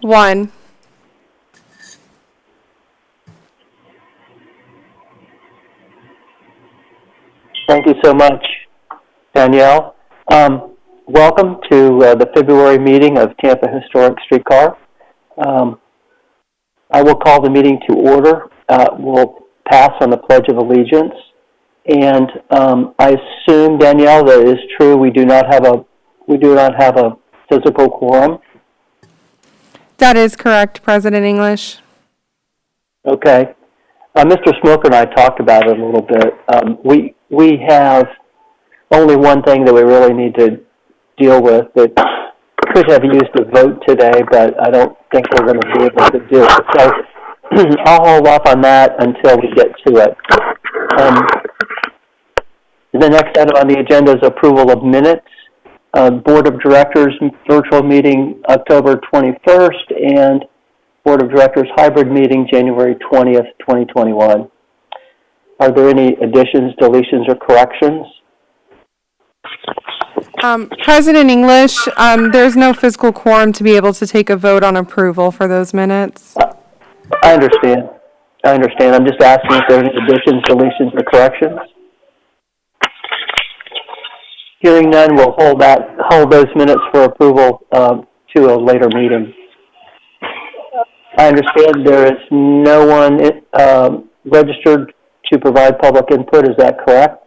1. Thank you so much, Danielle. Welcome to the February meeting of Tampa Historic Streetcar. I will call the meeting to order. We'll pass on the Pledge of Allegiance. And I assume, Danielle, that it is true we do not have a physical quorum. That is correct, President English. Okay. Mr. Smoker and I talked about it a little bit. We have only one thing that we really need to deal with that could have used a vote today, but I don't think we're going to be able to do it. So I'll hold off on that until we get to it. The next item on the agenda is approval of minutes. Board of Directors virtual meeting October 21st and Board of Directors hybrid meeting January 20th, 2021. Are there any additions, deletions, or corrections? President English, there's no physical quorum to be able to take a vote on approval for those minutes. I understand. I'm just asking if there are any additions, deletions, or corrections. Hearing none, we'll hold those minutes for approval to a later meeting. I understand there is no one registered to provide public input. Is that correct?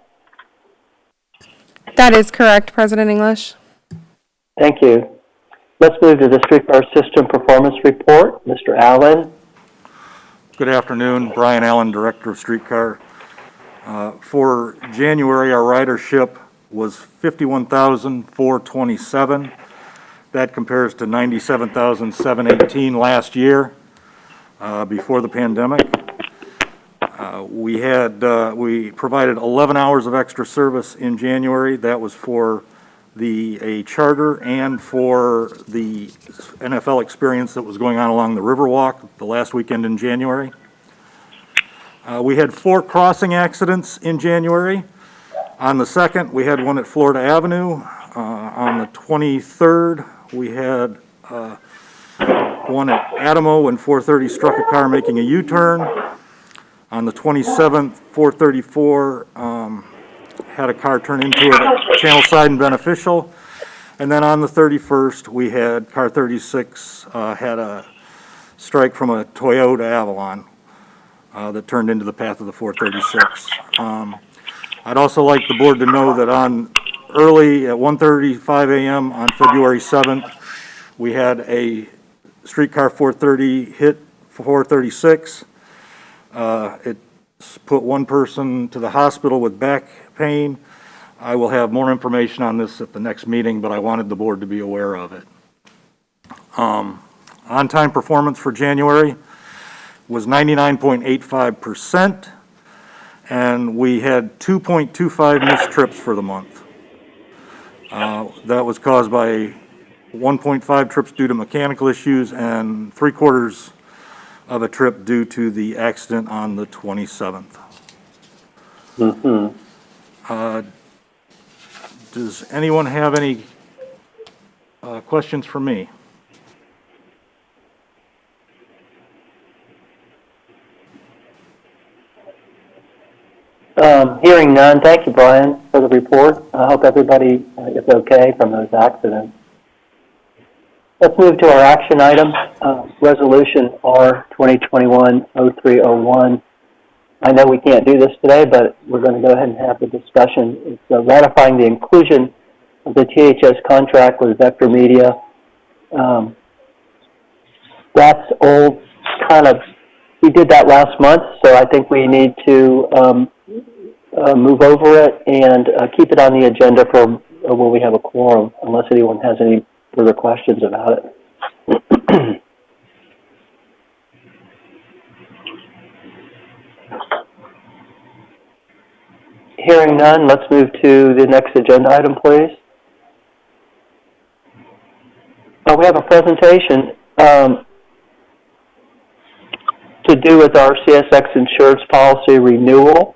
That is correct, President English. Thank you. Let's move to the Streetcar System Performance Report. Mr. Allen. Good afternoon. Brian Allen, Director of Streetcar. For January, our ridership was 51,427. That compares to 97,718 last year, before the pandemic. We provided 11 hours of extra service in January. That was for a charter and for the NFL experience that was going on along the Riverwalk the last weekend in January. We had 4 crossing accidents in January. On the 2nd, we had one at Florida Avenue. On the 23rd, we had one at Adamo when 430 struck a car making a U-turn. On the 27th, 434 had a car turn into it at Channel Side and Beneficial. And then on the 31st, we had car 36 had a strike from a Toyota Avalon that turned into the path of the 436. I'd also like the board to know that early at 1:35 a.m. on February 7th, we had a streetcar 430 hit 436. It put one person to the hospital with back pain. I will have more information on this at the next meeting, but I wanted the board to be aware of it. On-time performance for January was 99.85%, and we had 2.25 missed trips for the month. That was caused by 1.5 trips due to mechanical issues and 3/4 of a trip due to the accident on the 27th. Does anyone have any questions for me? Hearing none, thank you, Brian, for the report. I hope everybody is okay from those accidents. Let's move to our action item, Resolution R 2021-0301. I know we can't do this today, but we're going to go ahead and have the discussion. It's ratifying the inclusion of the THS contract with Vector Media. That's old, we did that last month, so I think we need to move over it and keep it on the agenda for when we have a quorum, unless anyone has any further questions about it. Hearing none, let's move to the next agenda item, please. We have a presentation to do with our CSX insurance policy renewal.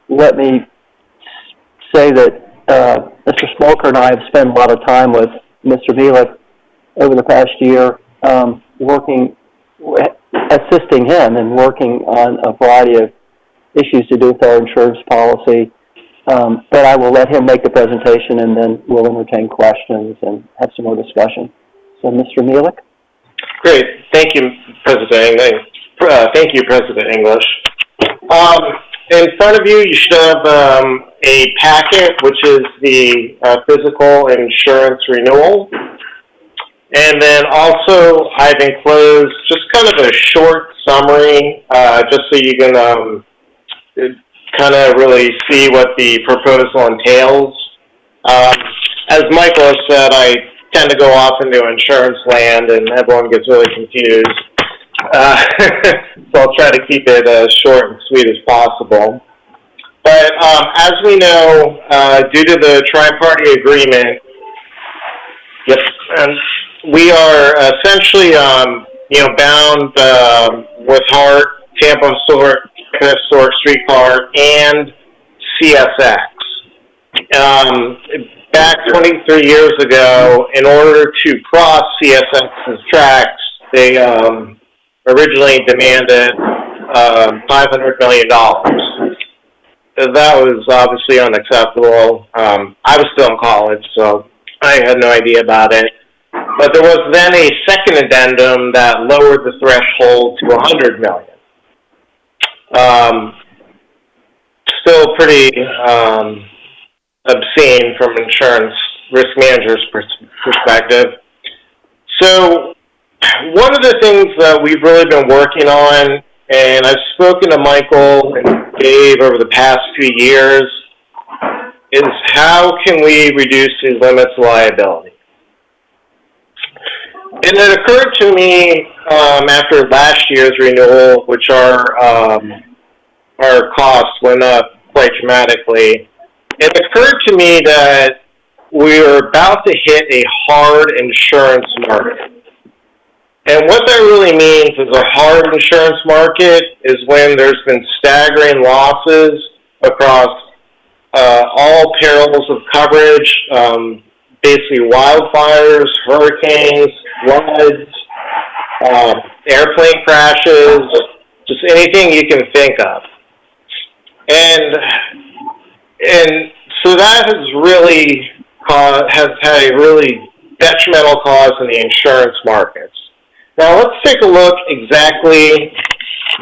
Let me say that Mr. Smolker and I have spent a lot of time with Mr. Mielek over the past year assisting him and working on a variety of issues to do with our insurance policy. But I will let him make the presentation, and then we'll entertain questions and have some more discussion. So, Mr. Mielek? Great. Thank you, President English. In front of you, you should have a packet, which is the physical insurance renewal. And then also, I've enclosed just kind of a short summary, just so you can kind of really see what the proposal entails. As Michael has said, I tend to go off into insurance land, and everyone gets really confused. So I'll try to keep it as short and sweet as possible. But as we know, due to the tri-party agreement, and we are essentially, bound with HART, Tampa Historic Streetcar, and CSX. Back 23 years ago, in order to cross CSX's tracks, they originally demanded $500 million. That was obviously unacceptable. I was still in college, so I had no idea about it. But there was then a second addendum that lowered the threshold to $100 million. Still pretty obscene from an insurance risk manager's perspective. So one of the things that we've really been working on, and I've spoken to Michael and Dave over the past few years, is how can we reduce these limits of liability? And it occurred to me after last year's renewal, which our costs went up quite dramatically, it occurred to me that we are about to hit a hard insurance market. And what that really means is a hard insurance market is when there's been staggering losses across all perils of coverage, basically wildfires, hurricanes, floods, airplane crashes, just anything you can think of. And so that has really has had a really detrimental cause in the insurance markets. Now let's take a look exactly.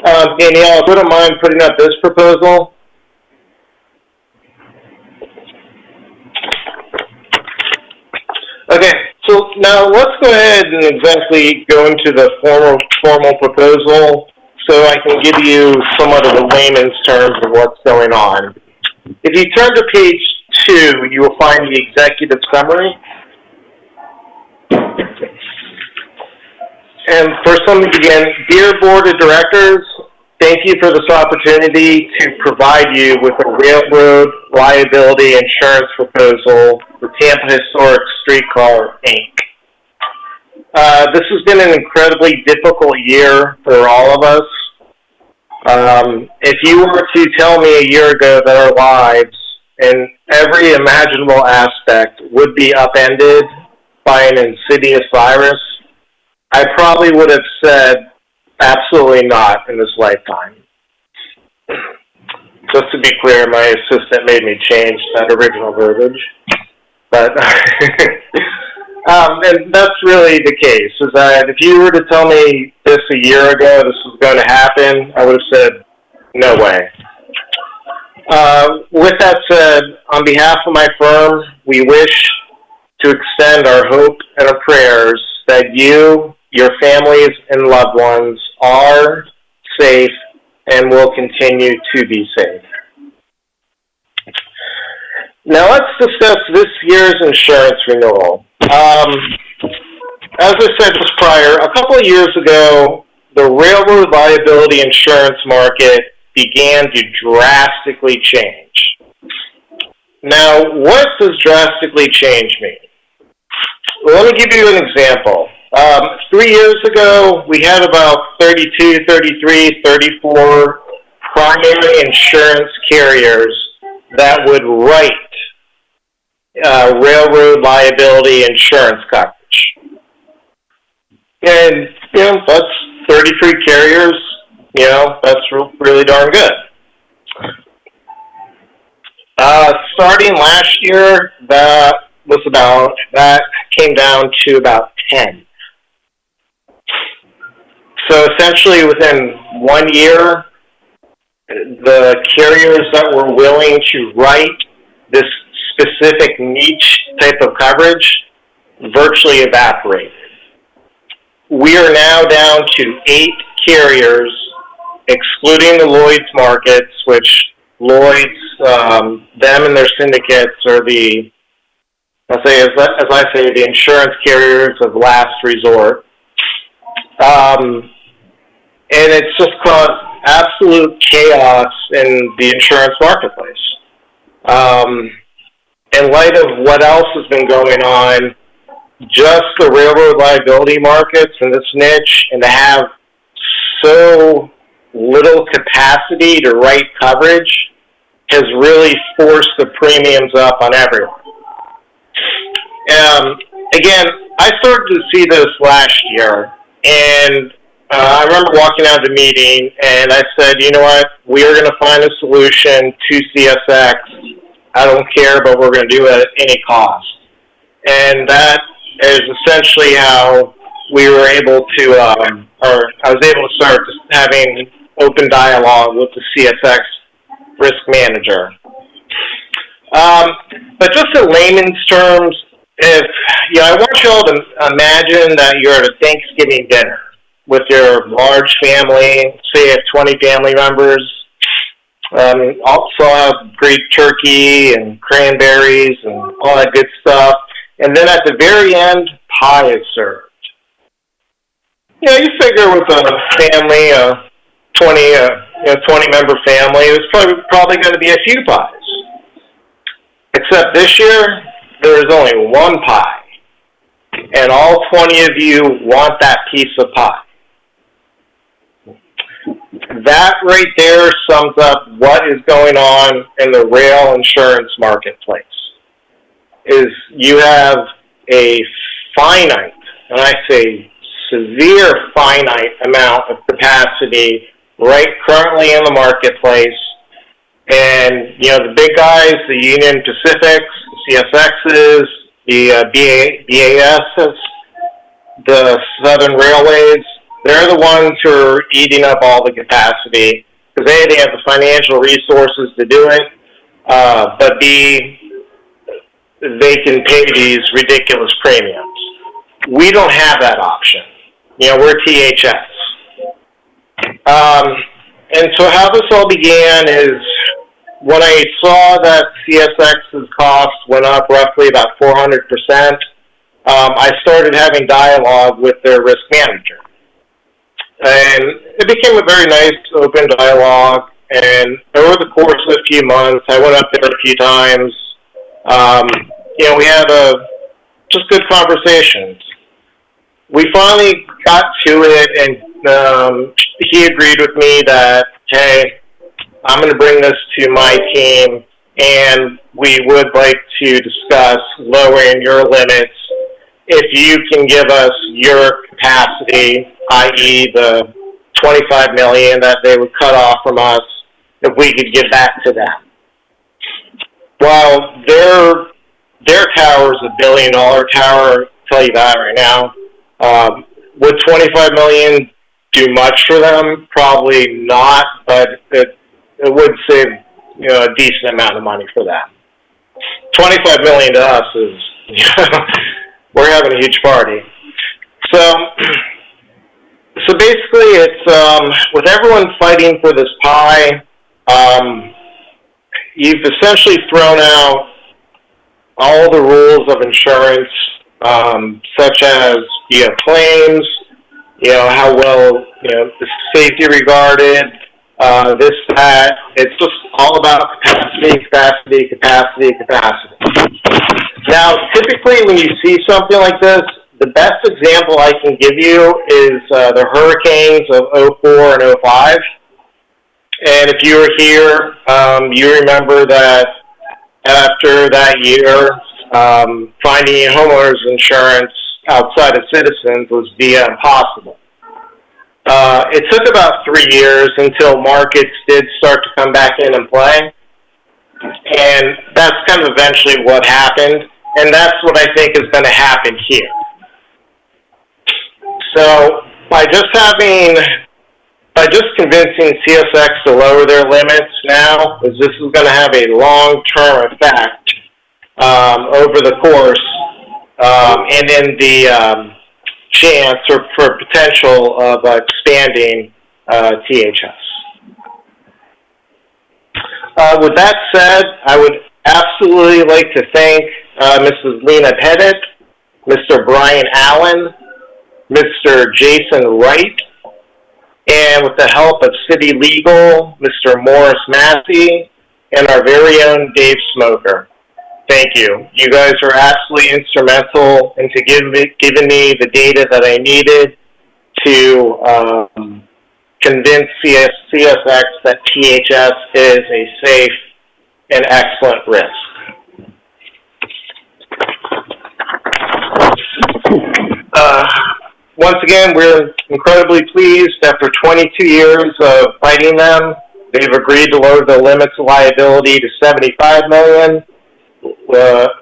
Danielle, if you wouldn't mind putting up this proposal. Okay, so now let's go ahead and exactly go into the formal proposal so I can give you somewhat of a layman's terms of what's going on. If you turn to page 2, you will find the executive summary. And first, let me begin. Dear Board of Directors, thank you for this opportunity to provide you with a railroad liability insurance proposal for Tampa Historic Streetcar, Inc. This has been an incredibly difficult year for all of us. If you were to tell me a year ago that our lives in every imaginable aspect would be upended by an insidious virus, I probably would have said absolutely not in this lifetime. Just to be clear, my assistant made me change that original verbiage. But and that's really the case, is that if you were to tell me this a year ago, this was going to happen, I would have said, no way. With that said, on behalf of my firm, we wish to extend our hope and our prayers that you, your families, and loved ones are safe and will continue to be safe. Now let's discuss this year's insurance renewal. As I said just prior, a couple of years ago, the railroad liability insurance market began to drastically change. Now, what does drastically change mean? Well, let me give you an example. 3 years ago, we had about 32, 33, 34 primary insurance carriers that would write railroad liability insurance coverage. And that's 33 carriers. That's really darn good. Starting last year, that came down to about 10. So essentially within 1 year, the carriers that were willing to write this specific niche type of coverage virtually evaporated. We are now down to 8 carriers, excluding the Lloyd's markets, which Lloyd's, them and their syndicates are the insurance carriers of last resort. And it's just caused absolute chaos in the insurance marketplace. In light of what else has been going on, just the railroad liability markets in this niche, and to have so little capacity to write coverage has really forced the premiums up on everyone. Again, I started to see this last year, and I remember walking out of the meeting, and I said, you know what, we are going to find a solution to CSX. I don't care, but we're going to do it at any cost. And that is essentially how we were able to, I was able to start just having open dialogue with the CSX risk manager. But just in layman's terms, I want you all to imagine that you're at a Thanksgiving dinner with your large family, say you have 20 family members. Also have great turkey and cranberries and all that good stuff. And then at the very end, pie is served. You figure with a family, a 20-member family, there's probably going to be a few pies. Except this year, there is only one pie. And all 20 of you want that piece of pie. That right there sums up what is going on in the rail insurance marketplace. Is you have a finite, and I say severe finite amount of capacity right currently in the marketplace. And, the big guys, the Union Pacifics, the CSXs, the BASs, the Southern Railways, they're the ones who are eating up all the capacity because A, they have the financial resources to do it, but B, they can pay these ridiculous premiums. We don't have that option. We're THS. And so how this all began is when I saw that CSX's costs went up roughly about 400%, I started having dialogue with their risk manager. And it became a very nice, open dialogue. And over the course of a few months, I went up there a few times. We had just good conversations. We finally got to it, and he agreed with me that, hey, I'm going to bring this to my team, and we would like to discuss lowering your limits if you can give us your capacity, i.e. the $25 million that they would cut off from us, if we could give that to them. Well, their tower is $1 billion tower, I'll tell you that right now. Would $25 million do much for them? Probably not, but it would save a decent amount of money for them. $25 million to us is we're having a huge party. So basically, it's with everyone fighting for this pie. You've essentially thrown out all the rules of insurance, such as you have claims, how well the safety regarded, this, that. It's just all about capacity. Now, typically when you see something like this, the best example I can give you is the hurricanes of 04 and 05. And if you were here, you remember that after that year, finding homeowners insurance outside of Citizens was via impossible. It took about 3 years until markets did start to come back in and play. And that's kind of eventually what happened. And that's what I think is going to happen here. So by just convincing CSX to lower their limits now, is this is going to have a long-term effect over the course and in the chance or for potential of expanding THS. With that said, I would absolutely like to thank Mrs. Lena Pettit, Mr. Brian Allen, Mr. Jason Wright, and with the help of City Legal, Mr. Morris Massey, and our very own Dave Smoker. Thank you. You guys are absolutely instrumental into giving me the data that I needed to convince CSX that THS is a safe and excellent risk. Once again, we're incredibly pleased. After 22 years of fighting them, they've agreed to lower the limits of liability to $75 million.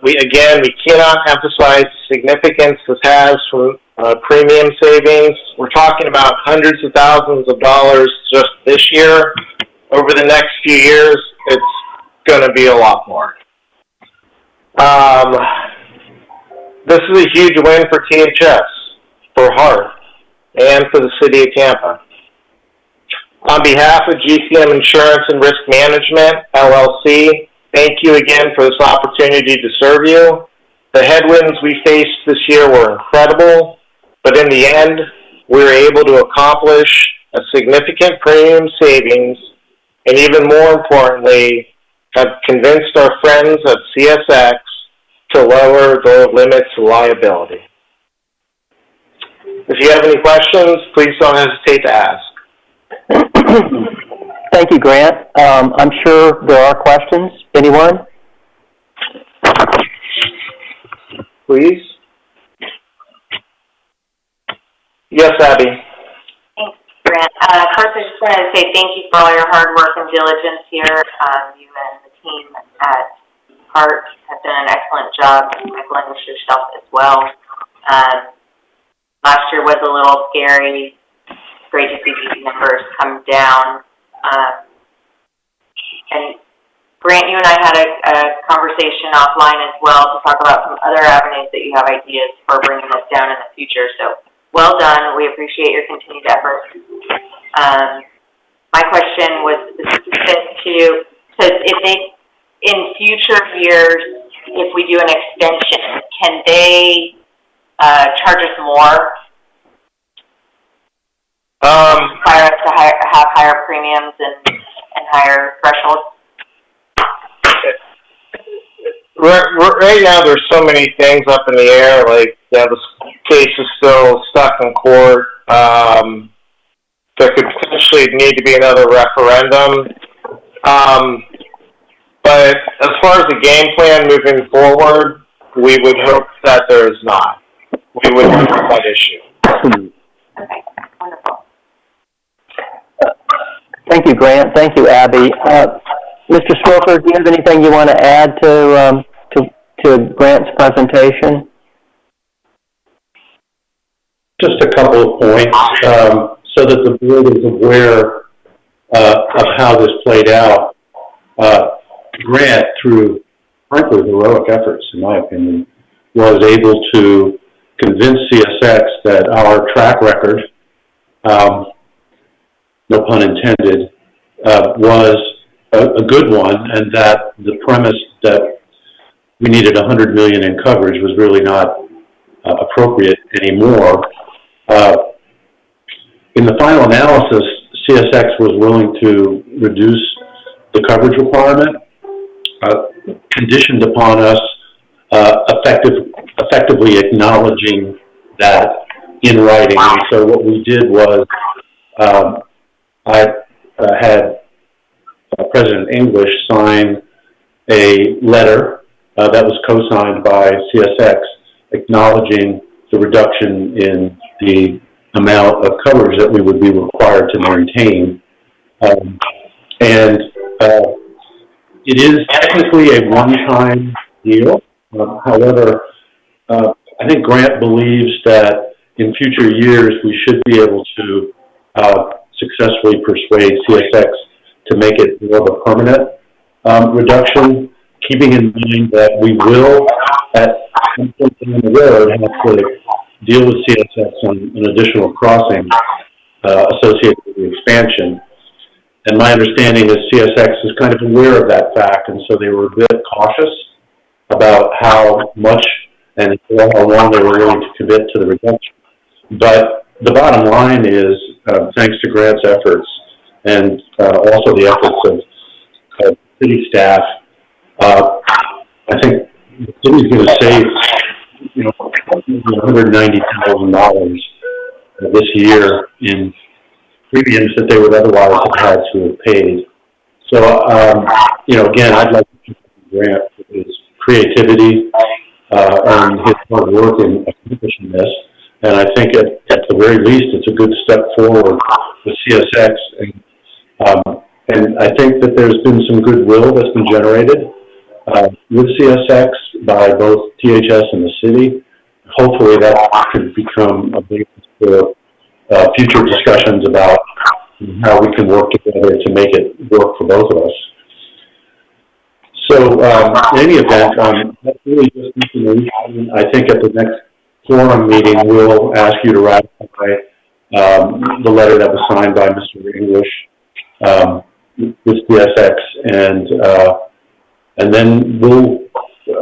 We cannot emphasize the significance this has for premium savings. We're talking about hundreds of thousands of dollars just this year. Over the next few years, it's going to be a lot more. This is a huge win for THS, for Hart, and for the City of Tampa. On behalf of GCM Insurance and Risk Management, LLC, thank you again for this opportunity to serve you. The headwinds we faced this year were incredible, but in the end, we were able to accomplish a significant premium savings, and even more importantly, have convinced our friends at CSX to lower the limits of liability. If you have any questions, please don't hesitate to ask. Thank you, Grant. I'm sure there are questions. Anyone? Please. Yes, Abby. Thanks, Grant. First, I just wanted to say thank you for all your hard work and diligence here. You and the team at Hart have done an excellent job. Michael English yourself as well. Last year was a little scary. Great to see these numbers come down. And Grant, you and I had a conversation offline as well to talk about some other avenues that you have ideas for bringing this down in the future. So well done. We appreciate your continued efforts. My question was specific to if they, in future years, if we do an extension, can they charge us more? Require us to have higher premiums and higher thresholds? Right now, there's so many things up in the air. Like, the case is still stuck in court. There could potentially need to be another referendum. But as far as the game plan moving forward, we would hope that there is not. We would have that issue. Okay, wonderful. Thank you, Grant. Thank you, Abby. Mr. Smoker, do you have anything you want to add to Grant's presentation? Just a couple of points, so that the board is aware of how this played out. Grant, through frankly heroic efforts, in my opinion, was able to convince CSX that our track record, no pun intended, was a good one, and that the premise that we needed $100 million in coverage was really not appropriate anymore. In the final analysis, CSX was willing to reduce the coverage requirement, conditioned upon us effectively acknowledging that in writing. And so what we did was I had President English sign a letter that was co-signed by CSX acknowledging the reduction in the amount of coverage that we would be required to maintain. It is technically a one-time deal. However, I think Grant believes that in future years we should be able to successfully persuade CSX to make it more of a permanent reduction, keeping in mind that we will, at some point down the road, have to deal with CSX on an additional crossing associated with the expansion. And my understanding is CSX is kind of aware of that fact, and so they were a bit cautious about how much and how long they were willing to commit to the reduction. But the bottom line is, thanks to Grant's efforts and also the efforts of city staff, I think the city's going to save, $190,000 this year in premiums that they would otherwise have had to have paid. So, again, I'd like to thank Grant for his creativity and his hard work in accomplishing this. And I think at the very least, it's a good step forward with CSX. And I think that there's been some goodwill that's been generated with CSX by both THS and the city. Hopefully that could become a basis for future discussions about how we can work together to make it work for both of us. So in any event, that's really just information. I think at the next forum meeting, we'll ask you to ratify the letter that was signed by Mr. English with CSX, and then we'll,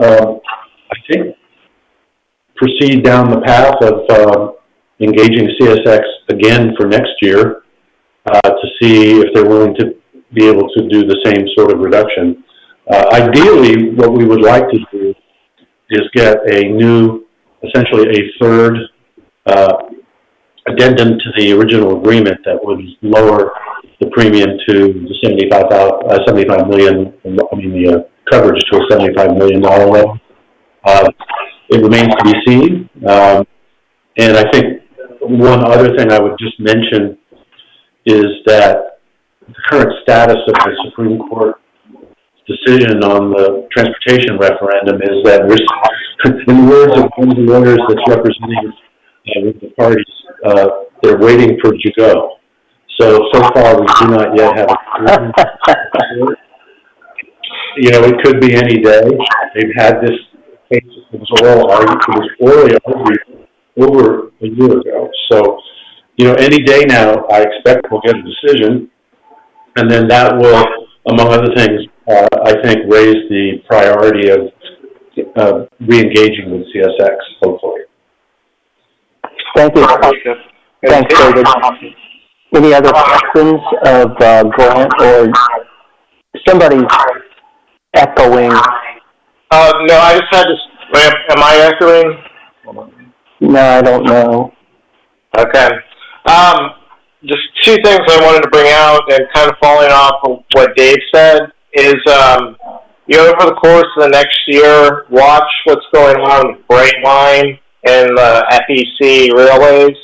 I think, proceed down the path of engaging CSX again for next year to see if they're willing to be able to do the same sort of reduction. Ideally, what we would like to do is get essentially a third addendum to the original agreement that would lower the premium to the $75 million, the coverage to a $75 million level. It remains to be seen. And I think one other thing I would just mention is that the current status of the Supreme Court decision on the transportation referendum is that in the words of one of the lawyers that's representing with the parties, they're waiting for it to go. So far we do not yet have a it could be any day. They've had this case, it was orally argued over a year ago. So, any day now, I expect we'll get a decision, and then that will, among other things, I think, raise the priority of re-engaging with CSX, hopefully. Thank you. Thanks, David. Any other questions of Grant or somebody echoing? No, I just had to, am I echoing? No, I don't know. Okay. Just two things I wanted to bring out, and kind of following off of what Dave said, is, over the course of the next year, watch what's going on with Brightline and the FEC Railways,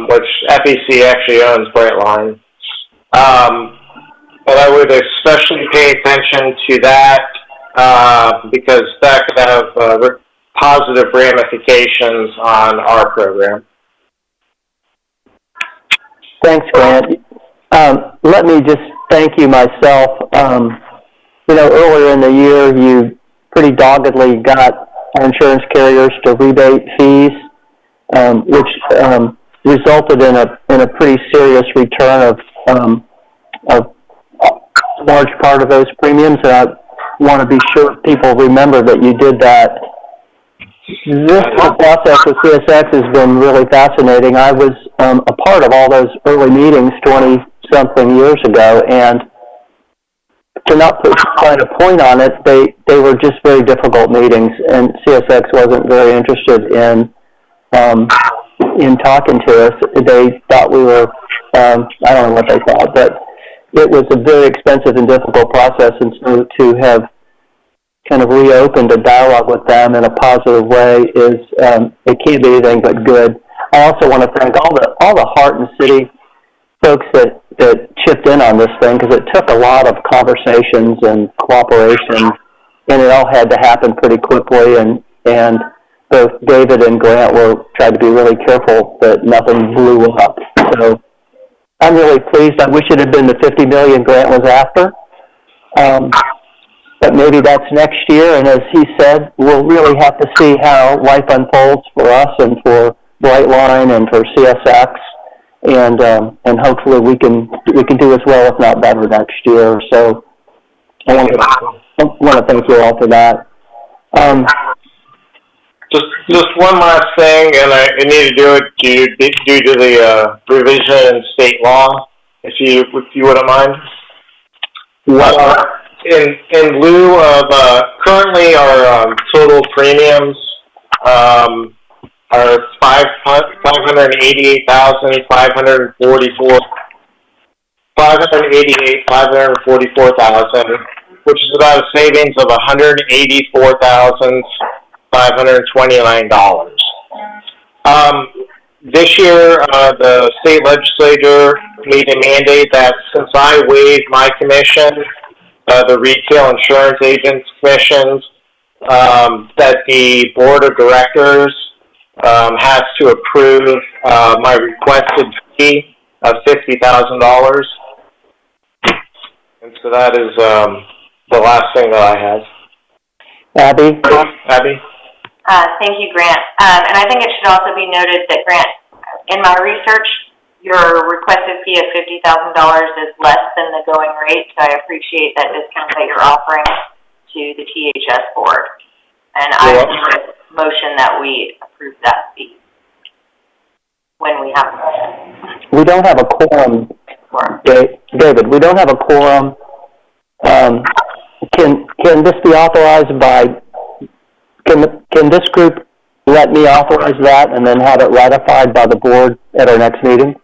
which FEC actually owns Brightline. But I would especially pay attention to that, because that could have positive ramifications on our program. Thanks, Grant. Let me just thank you myself. Earlier in the year, you pretty doggedly got our insurance carriers to rebate fees, which resulted in a pretty serious return of a large part of those premiums. And I want to be sure people remember that you did that. This process with CSX has been really fascinating. I was a part of all those early meetings 20-something years ago, and to not put quite a point on it, they were just very difficult meetings, and CSX wasn't very interested in talking to us. They thought we were, I don't know what they thought, but it was a very expensive and difficult process, and so to have kind of reopened a dialogue with them in a positive way is, it can't be anything but good. I also want to thank all the Heart and City folks that chipped in on this thing, because it took a lot of conversations and cooperation, and it all had to happen pretty quickly, and both David and Grant tried to be really careful that nothing blew up. So I'm really pleased. I wish it had been the $50 million Grant was after. But maybe that's next year, and as he said, we'll really have to see how life unfolds for us and for Brightline and for CSX, and hopefully we can do as well, if not better, next year. So I want to thank you all for that. Just one last thing, and I need to do it due to the revision in state law, if you wouldn't mind. In lieu of currently our total premiums are $588,544,000, which is about a savings of $184,529. This year, the state legislature made a mandate that since I waived my commission, the retail insurance agents commissions, that the board of directors has to approve my requested fee of $50,000. And so that is the last thing that I have. Abby? Thank you, Grant. And I think it should also be noted that, Grant, in my research, your requested fee of $50,000 is less than the going rate, so I appreciate that discount that you're offering to the THS board. And I would motion that we approve that fee when we have a motion. We don't have a quorum, David. We don't have a quorum. Can this be authorized by? Can this group let me authorize that and then have it ratified by the board at our next meeting?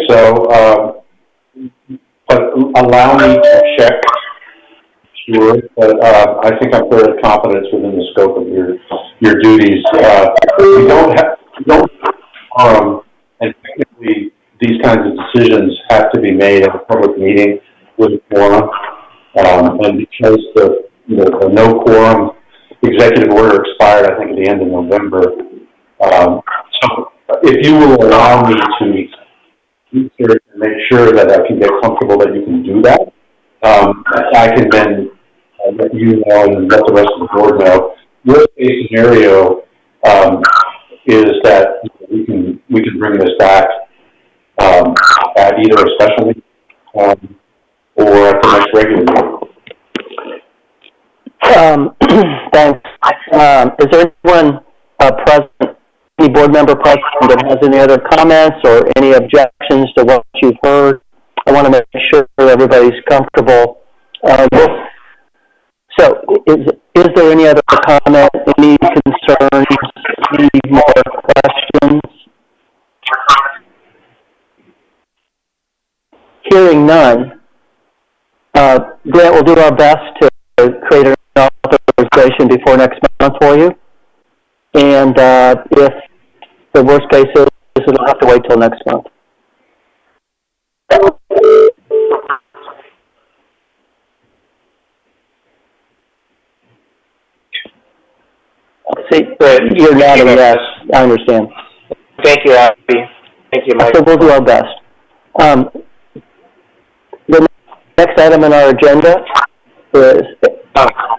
So, allow me to check, sure, but I think I'm fairly confident it's within the scope of your duties. We don't have, and technically these kinds of decisions have to be made at a public meeting with a quorum, and because the no quorum executive order expired, I think, at the end of November. So if you will allow me to make sure that I can get comfortable that you can do that, I can then let you know and let the rest of the board know. Worst case scenario is that we can bring this back at either a special meeting or at the next regular meeting. Thanks. Is there anyone present, any board member present that has any other comments or any objections to what you've heard? I want to make sure everybody's comfortable. So is there any other comment, any concerns, any more questions? Hearing none, Grant will do our best to create an authorization before next month for you. And if the worst case is, it'll have to wait till next month. See, you're nodding yes. I understand. Thank you, Abby. Thank you, Mike. So we'll do our best. The next item on our agenda is,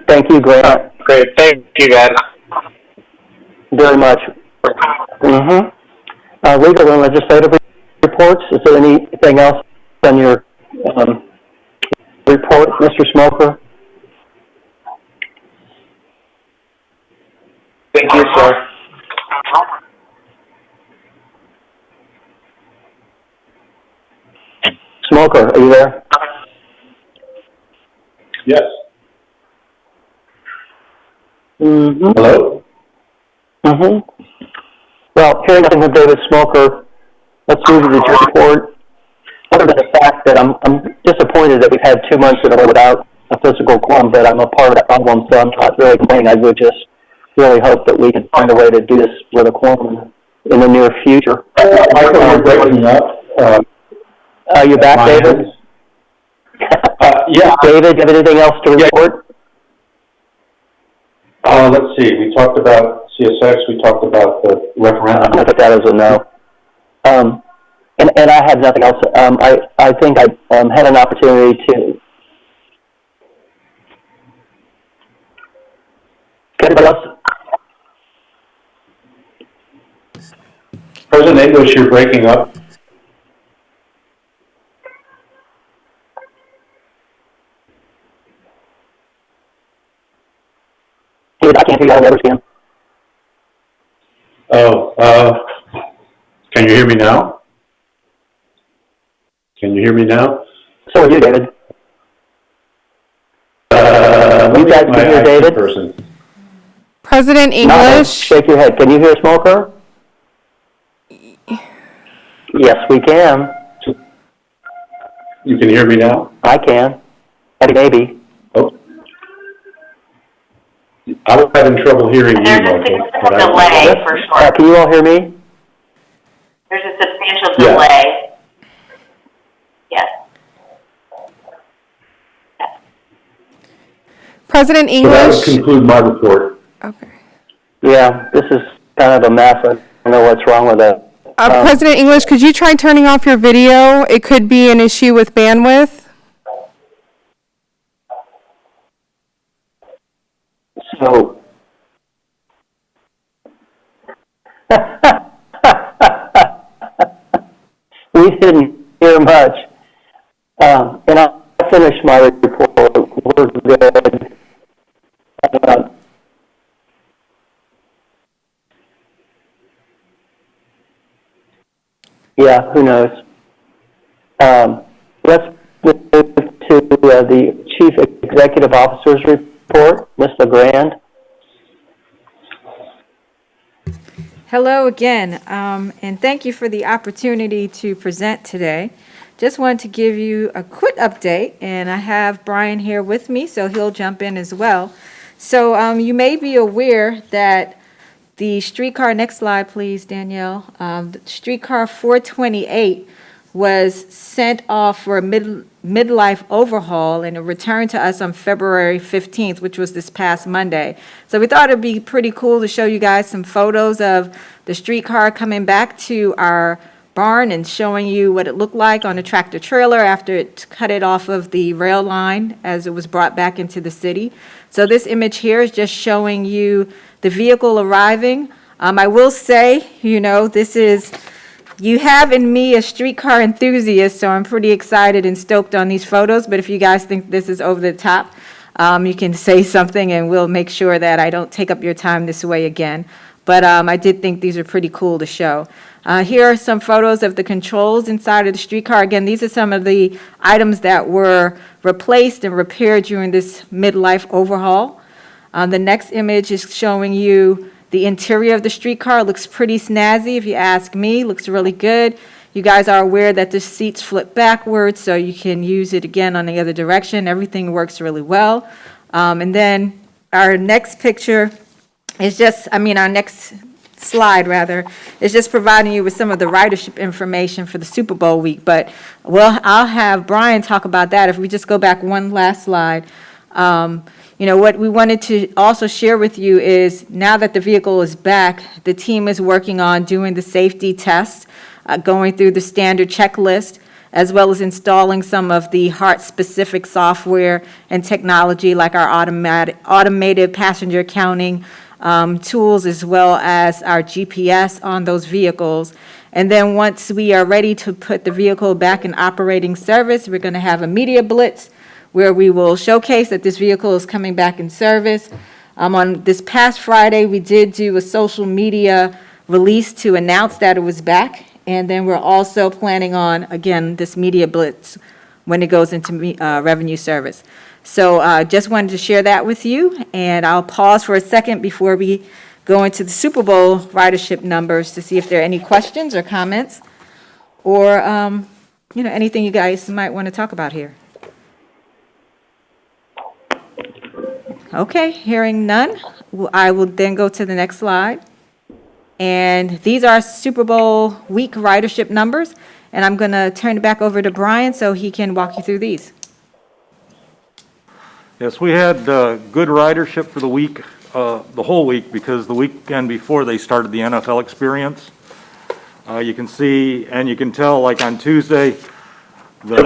thank you, Grant. Great. Thank you, guys. Very much. Legal and legislative reports. Is there anything else on your report, Mr. Smoker? Thank you, sir. Smoker, are you there? Yes. Hello? Well, hearing nothing from David Smoker, let's move to the report. Other than the fact that I'm disappointed that we've had 2 months in a row without a physical quorum, but I'm a part of that problem, so I'm not really complaining. I would just really hope that we can find a way to do this with a quorum in the near future. Michael, you're breaking up. Are you back, my David? end. Yeah. David, do you have anything else to report? Let's see, we talked about CSX, we talked about the referendum. I put that as a no. And I had nothing else. I think I had an opportunity to. Anybody else? President English, you're breaking up. David, I can't hear you. All the others can. Oh, can you hear me now? Can you hear me now? So are you, David. You guys can hear David? Person. President No, English, shake your head. Can you hear Smoker? Yes, we can. You can hear me now? I can. Maybe. Oh. I was having trouble hearing you, There's a Michael. significant delay for sure. Can you all hear me? There's a substantial Yeah. delay. Yes. President So that would English. conclude my report. Okay. Yeah, this is kind of a mess. I don't know what's wrong with it. President English, could you try turning off your video? It could be an issue with bandwidth. So, we didn't hear much. And I finished my report. We're good. Yeah, who knows? Let's move to the Chief Executive Officer's report. Ms. LeGrand. Hello again, and thank you for the opportunity to present today. Just wanted to give you a quick update, and I have Brian here with me, so he'll jump in as well. So you may be aware that the streetcar, next slide please, Danielle, the streetcar 428 was sent off for a midlife overhaul, and it returned to us on February 15th, which was this past Monday. So we thought it'd be pretty cool to show you guys some photos of the streetcar coming back to our barn and showing you what it looked like on a tractor trailer after it cut it off of the rail line as it was brought back into the city. So this image here is just showing you the vehicle arriving. I will say, you know, you have in me a streetcar enthusiast, so I'm pretty excited and stoked on these photos, but if you guys think this is over the top, you can say something and we'll make sure that I don't take up your time this way again. But I did think these are pretty cool to show. Here are some photos of the controls inside of the streetcar. Again, these are some of the items that were replaced and repaired during this midlife overhaul. The next image is showing you the interior of the streetcar. It looks pretty snazzy, if you ask me. Looks really good. You guys are aware that the seats flip backwards, so you can use it again on the other direction. Everything works really well. And then our next picture is our next slide rather, is just providing you with some of the ridership information for the Super Bowl week. But I'll have Brian talk about that. If we just go back one last slide. You know, what we wanted to also share with you is now that the vehicle is back, the team is working on doing the safety tests, going through the standard checklist, as well as installing some of the HART-specific software and technology like our automated passenger counting tools, as well as our GPS on those vehicles. And then once we are ready to put the vehicle back in operating service, we're going to have a media blitz where we will showcase that this vehicle is coming back in service. On this past Friday, we did do a social media release to announce that it was back. And then we're also planning on, again, this media blitz when it goes into revenue service. So just wanted to share that with you. And I'll pause for a second before we go into the Super Bowl ridership numbers to see if there are any questions or comments or, anything you guys might want to talk about here. Okay, hearing none, I will then go to the next slide. And these are Super Bowl week ridership numbers. And I'm going to turn it back over to Brian so he can walk you through these. Yes, we had good ridership for the week, the whole week, because the weekend before they started the NFL experience. You can see, and you can tell, like on Tuesday, the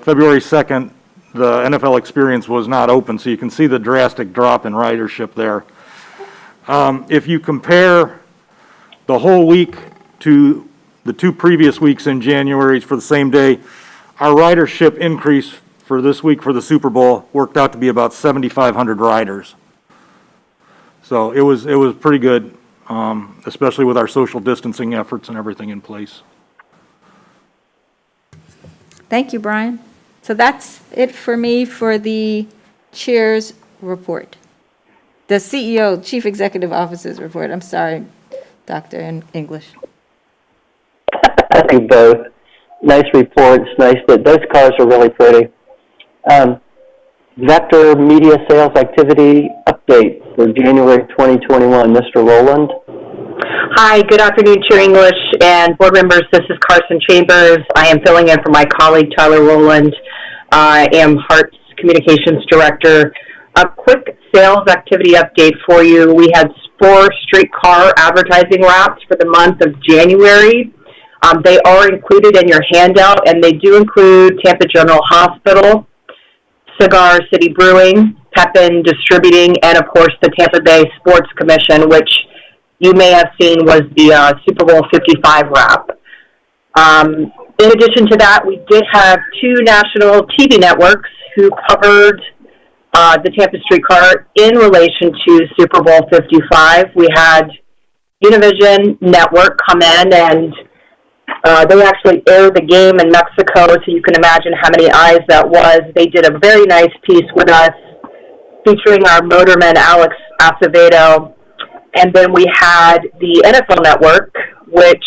February 2nd, the NFL experience was not open, so you can see the drastic drop in ridership there. If you compare the whole week to the 2 previous weeks in January for the same day, our ridership increase for this week for the Super Bowl worked out to be about 7,500 riders. So it was pretty good, especially with our social distancing efforts and everything in place. Thank you, Brian. So that's it for me for the chair's report. The CEO, Chief Executive Officer's report. I'm sorry, Doctor in English. I think both. Nice reports, nice that those cars are really pretty. Vector Media Sales Activity Update for January 2021. Mr. Rowland. Hi, good afternoon, Chair English and board members. This is Carson Chambers. I am filling in for my colleague, Tyler Rowland. I am Hart's Communications Director. A quick sales activity update for you. We had 4 Streetcar advertising wraps for the month of January. They are included in your handout, and they do include Tampa General Hospital, Cigar City Brewing, Pepin Distributing, and, of course, the Tampa Bay Sports Commission, which you may have seen was the Super Bowl 55 wrap. In addition to that, we did have 2 national TV networks who covered the Tampa Streetcar in relation to Super Bowl 55. We had Univision Network come in, and they actually aired the game in Mexico, so you can imagine how many eyes that was. They did a very nice piece with us featuring our motorman, Alex Acevedo. And then we had the NFL Network, which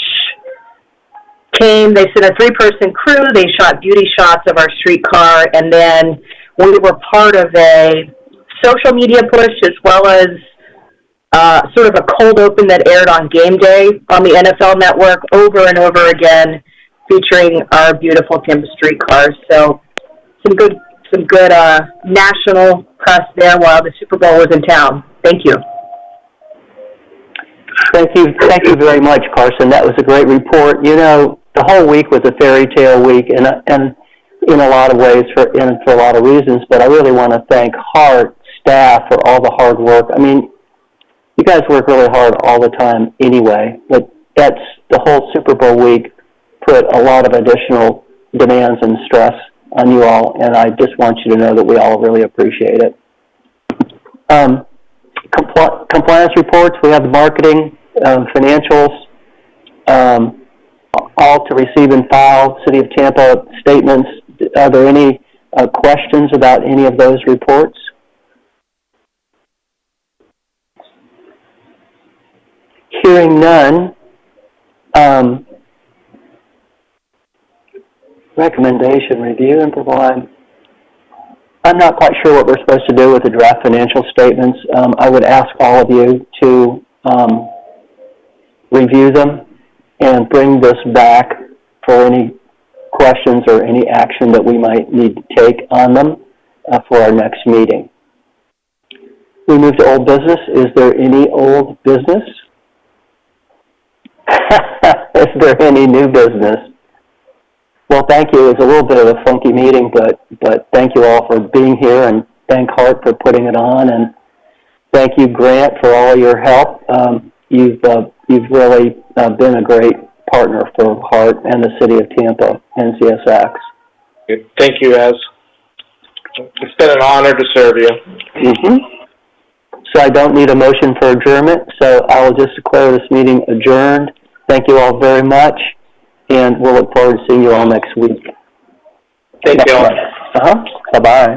came, they sent a 3-person crew, they shot beauty shots of our streetcar, and then we were part of a social media push as well as sort of a cold open that aired on game day on the NFL Network over and over again, featuring our beautiful Tampa streetcars. So some good national press there while the Super Bowl was in town. Thank you. Thank you very much, Carson. That was a great report. You know, the whole week was a fairy tale week, and in a lot of ways, for a lot of reasons. But I really want to thank Hart staff for all the hard work. I mean, you guys work really hard all the time anyway, but that's the whole Super Bowl week put a lot of additional demands and stress on you all, and I just want you to know that we all really appreciate it. Compliance reports, we have the marketing, financials, all to receive and file, City of Tampa statements. Are there any questions about any of those reports? Hearing none, recommendation, review and provide. I'm not quite sure what we're supposed to do with the draft financial statements. I would ask all of you to review them and bring this back for any questions or any action that we might need to take on them for our next meeting. We move to old business. Is there any old business? Is there any new business? Well, thank you. It was a little bit of a funky meeting, but thank you all for being here, and thank Hart for putting it on, and thank you, Grant, for all your help. You've really been a great partner for Hart and the City of Tampa, NCSX. Thank you, Ez. It's been an honor to serve you. Mm-hmm. So I don't need a motion for adjournment, so I will just declare this meeting adjourned. Thank you all very much, and we'll look forward to seeing you all next week. Thank you all. Bye-bye.